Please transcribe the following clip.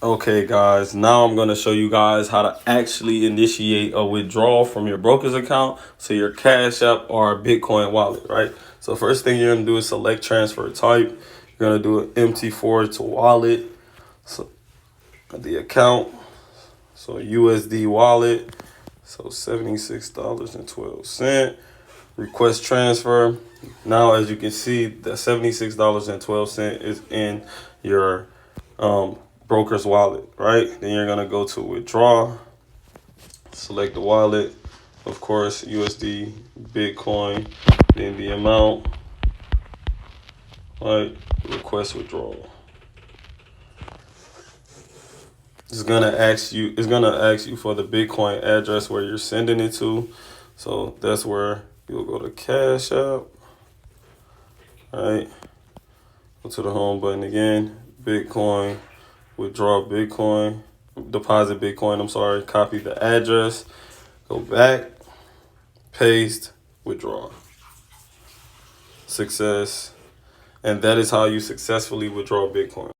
Okay, guys, now I'm going to show you guys how to actually initiate a withdrawal from your broker's account to your Cash App or Bitcoin wallet, right? So first thing you're going to do is select transfer type. You're going to do an MT4 to wallet. So the account, so USD wallet, so $76.12. Request transfer. Now, as you can see, the $76.12 is in your broker's wallet, right? Then you're gonna go to withdraw, select the wallet, of course, USD, Bitcoin, then the amount, right? Request withdrawal. It's gonna ask you for the Bitcoin address where you're sending it to. So that's where you'll go to Cash App, right? Go to the home button again, Bitcoin, withdraw Bitcoin, deposit Bitcoin, I'm sorry, copy the address, go back, paste, withdraw. Success. And that is how you successfully withdraw Bitcoin.